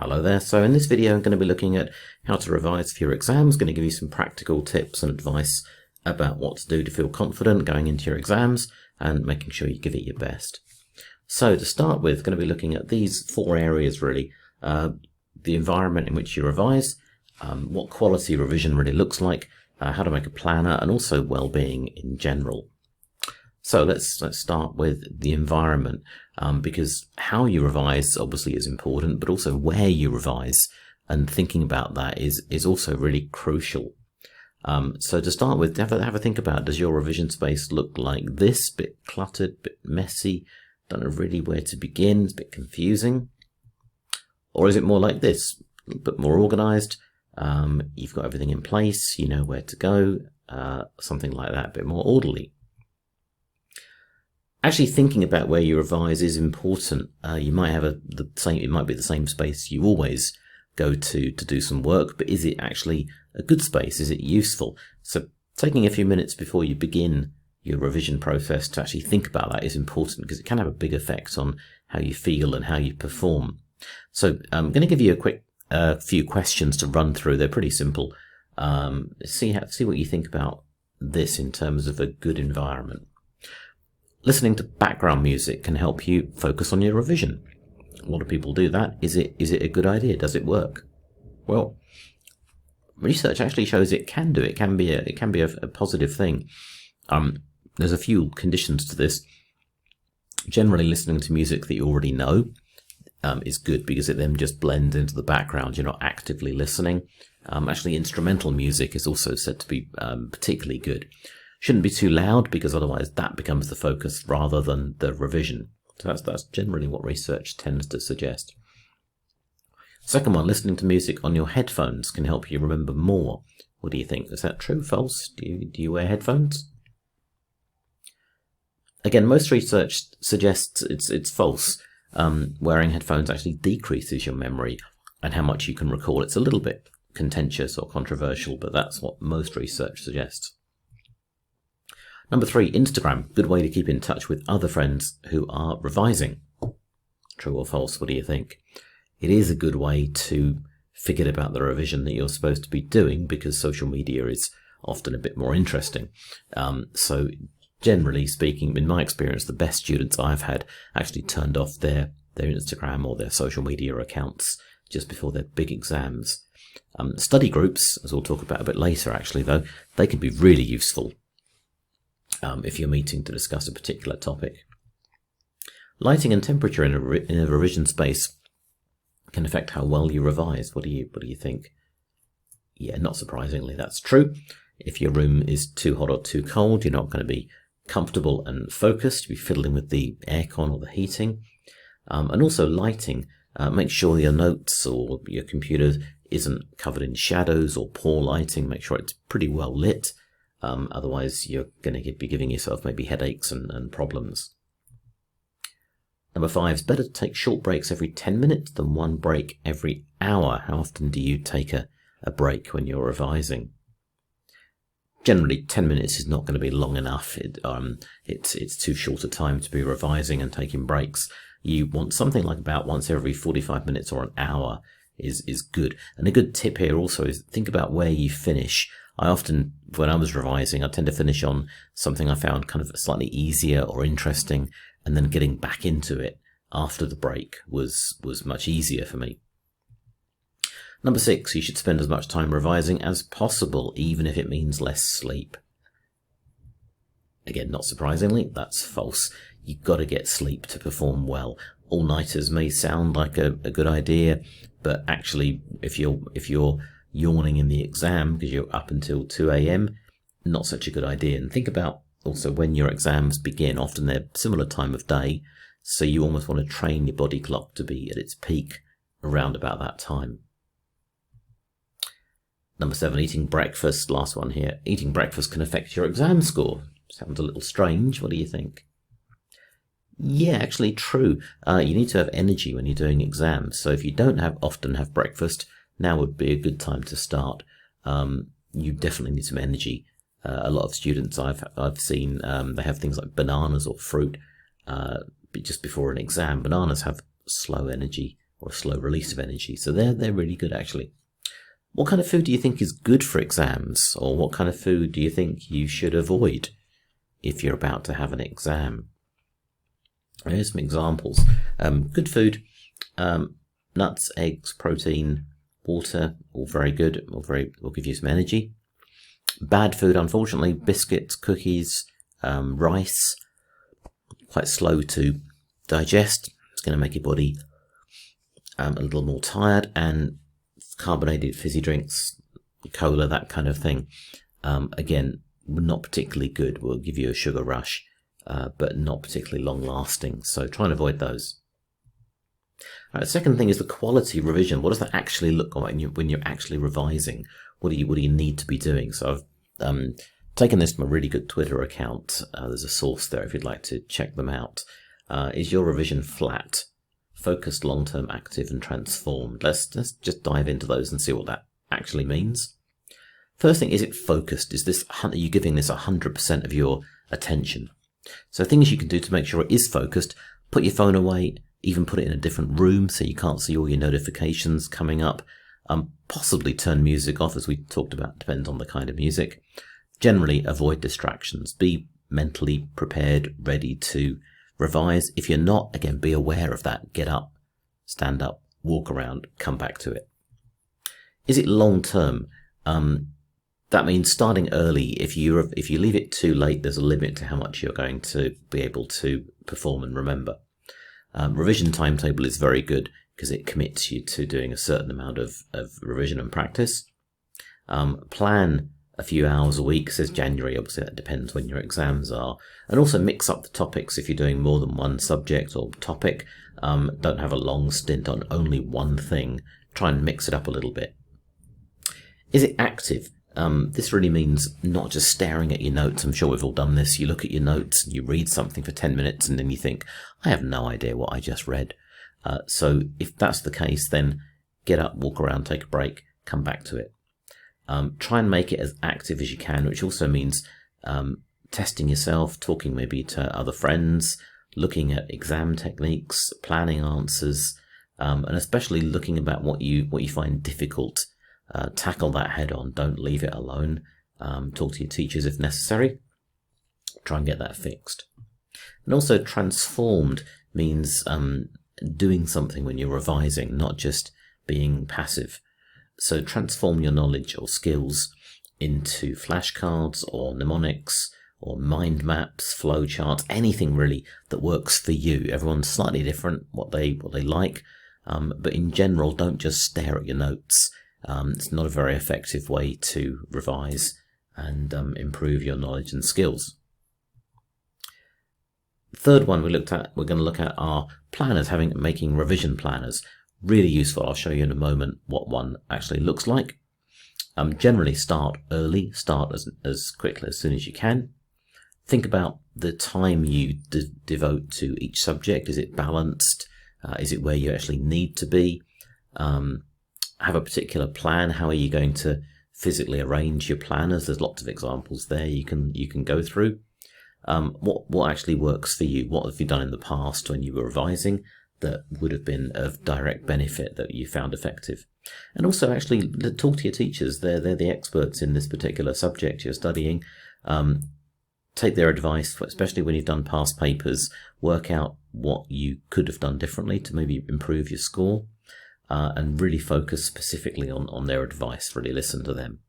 Hello there. So in this video I'm going to be looking at how to revise for your exams. I'm going to give you some practical tips and advice about what to do to feel confident going into your exams and making sure you give it your best. So to start with, going to be looking at these four areas really. The environment in which you revise, what quality revision really looks like, how to make a planner, and also well-being in general. So let's start with the environment, because how you revise obviously is important, but also where you revise and thinking about that is also really crucial. So to start with, have a think about, does your revision space look like this? Bit cluttered, bit messy, don't know really where to begin, it's a bit confusing? Or is it more like this, a bit more organized? You've got everything in place, you know where to go, something like that, a bit more orderly. Actually thinking about where you revise is important. You might have it might be the same space you always go to do some work, but is it actually a good space? Is it useful? So taking a few minutes before you begin your revision process to actually think about that is important, because it can have a big effect on how you feel and how you perform. So I'm going to give you a quick few questions to run through. They're pretty simple. See what you think about this in terms of a good environment. Listening to background music can help you focus on your revision. A lot of people do that. Is it a good idea? Does it work? Well, research actually shows it can do. It can be a positive thing. There's a few conditions to this. Generally, listening to music that you already know is good, because it then just blends into the background. You're not actively listening. Actually, instrumental music is also said to be particularly good. Shouldn't be too loud, because otherwise that becomes the focus rather than the revision. So that's generally what research tends to suggest. Second one, listening to music on your headphones can help you remember more. What do you think? Is that true, false? Do you wear headphones? Again, most research suggests it's false. Wearing headphones actually decreases your memory and how much you can recall. It's a little bit contentious or controversial, but that's what most research suggests. Number 3, Instagram. Good way to keep in touch with other friends who are revising. True or false? What do you think? It is a good way to forget about the revision that you're supposed to be doing, because social media is often a bit more interesting. So generally speaking, in my experience, the best students I've had actually turned off their Instagram or their social media accounts just before their big exams. Study groups, as we'll talk about a bit later actually though, they can be really useful if you're meeting to discuss a particular topic. Lighting and temperature in a revision space can affect how well you revise. What do you think? Yeah, not surprisingly, that's true. If your room is too hot or too cold, you're not going to be comfortable and focused. You'll be fiddling with the aircon or the heating. And also lighting. Make sure your notes or your computer isn't covered in shadows or poor lighting. Make sure it's pretty well lit. Otherwise you're going to be giving yourself maybe headaches and problems. Number 5, it's better to take short breaks every 10 minutes than one break every hour. How often do you take a break when you're revising? Generally 10 minutes is not going to be long enough. It's too short a time to be revising and taking breaks. You want something like about once every 45 minutes or an hour is good. And a good tip here also is think about where you finish. I often, when I was revising, I tend to finish on something I found kind of slightly easier or interesting, and then getting back into it after the break was much easier for me. Number 6, you should spend as much time revising as possible, even if it means less sleep. Again, not surprisingly, that's false. You've got to get sleep to perform well. All-nighters may sound like a good idea, but actually, if you're yawning in the exam because you're up until 2 a.m, not such a good idea. And think about also when your exams begin. Often they're similar time of day, so you almost want to train your body clock to be at its peak around about that time. Number 7, eating breakfast. Last one here. Eating breakfast can affect your exam score. Sounds a little strange. What do you think? Yeah, actually true. You need to have energy when you're doing exams. So if you don't often have breakfast, now would be a good time to start. You definitely need some energy. A lot of students I've seen, they have things like bananas or fruit just before an exam. Bananas have slow energy or a slow release of energy. So they're really good, actually. What kind of food do you think is good for exams? Or what kind of food do you think you should avoid if you're about to have an exam? Here's some examples. Good food, nuts, eggs, protein, water, all very good, will give you some energy. Bad food, unfortunately, biscuits, cookies, rice, quite slow to digest. It's going to make your body a little more tired, and carbonated fizzy drinks, cola, that kind of thing. Again, not particularly good, will give you a sugar rush, but not particularly long lasting. So try and avoid those. The second thing is the quality revision. What does that actually look like when you're actually revising? What do you need to be doing? So I've taken this from a really good Twitter account. There's a source there if you'd like to check them out. Is your revision flat, focused, long-term, active, and transformed? Let's just dive into those and see what that actually means. First thing, is it focused? Are you giving this 100% of your attention? So things you can do to make sure it is focused: put your phone away, even put it in a different room so you can't see all your notifications coming up. Possibly turn music off, as we talked about, depends on the kind of music. Generally, avoid distractions. Be mentally prepared, ready to revise. If you're not, again, be aware of that. Get up, stand up, walk around, come back to it. Is it long term? That means starting early. If you leave it too late, there's a limit to how much you're going to be able to perform and remember. Revision timetable is very good because it commits you to doing a certain amount of revision and practice. Plan a few hours a week, says January. Obviously that depends when your exams are. And also mix up the topics if you're doing more than one subject or topic. Don't have a long stint on only one thing. Try and mix it up a little bit. Is it active? This really means not just staring at your notes. I'm sure we've all done this. You look at your notes and you read something for 10 minutes and then you think, I have no idea what I just read. So if that's the case, then get up, walk around, take a break, come back to it. Try and make it as active as you can, which also means testing yourself, talking maybe to other friends, looking at exam techniques, planning answers, and especially looking about what you find difficult. Tackle that head on. Don't leave it alone. Talk to your teachers if necessary. Try and get that fixed. And also transformed means doing something when you're revising, not just being passive. So transform your knowledge or skills into flashcards or mnemonics or mind maps, flowcharts, anything really that works for you. Everyone's slightly different, what they like, but in general, don't just stare at your notes. It's not a very effective way to revise and improve your knowledge and skills. The third one we're going to look at are planners, making revision planners. Really useful. I'll show you in a moment what one actually looks like. Generally start early, start as quickly as soon as you can. Think about the time you devote to each subject. Is it balanced? Is it where you actually need to be? Have a particular plan. How are you going to physically arrange your planners? There's lots of examples there you can go through. What actually works for you? What have you done in the past when you were revising that would have been of direct benefit that you found effective? And also actually talk to your teachers. They're the experts in this particular subject you're studying. Take their advice, especially when you've done past papers. Work out what you could have done differently to maybe improve your score. And really focus specifically on their advice, really listen to them.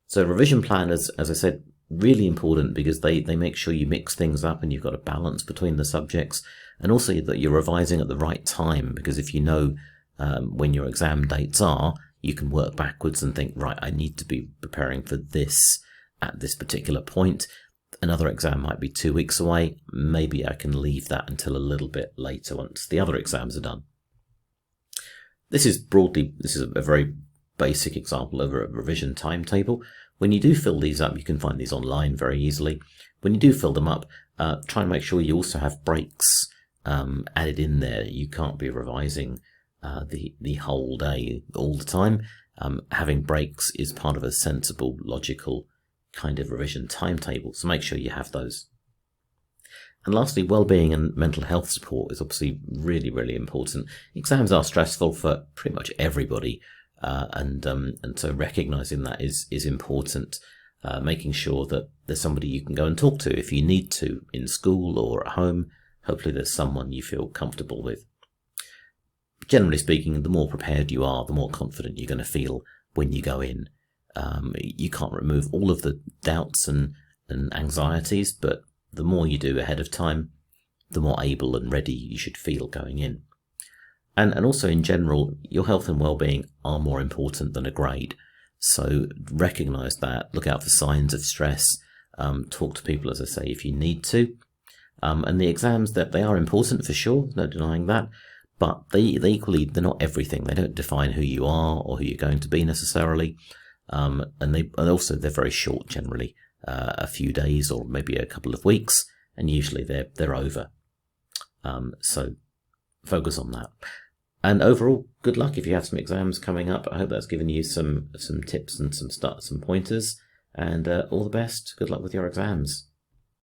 So revision planners, as I said, really important because they make sure you mix things up and you've got a balance between the subjects, and also that you're revising at the right time, because if you know when your exam dates are, you can work backwards and think, right, I need to be preparing for this at this particular point. Another exam might be 2 weeks away. Maybe I can leave that until a little bit later once the other exams are done. This is a very basic example of a revision timetable. When you do fill these up, you can find these online very easily. When you do fill them up, try and make sure you also have breaks added in there. You can't be revising the whole day all the time. Having breaks is part of a sensible, logical kind of revision timetable, so make sure you have those. And lastly, well-being and mental health support is obviously really, really important. Exams are stressful for pretty much everybody, and so recognizing that is important. Making sure that there's somebody you can go and talk to if you need to, in school or at home. Hopefully there's someone you feel comfortable with. Generally speaking, the more prepared you are, the more confident you're going to feel when you go in. You can't remove all of the doubts and anxieties, but the more you do ahead of time, the more able and ready you should feel going in. And also in general, your health and well-being are more important than a grade. So recognize that, look out for signs of stress, talk to people, as I say, if you need to. And the exams, that they are important for sure, no denying that, but they equally, they're not everything. They don't define who you are or who you're going to be necessarily. And also they're very short generally. A few days or maybe a couple of weeks, and usually they're over. So focus on that. And overall, good luck if you have some exams coming up. I hope that's given you some tips and some pointers. And all the best. Good luck with your exams.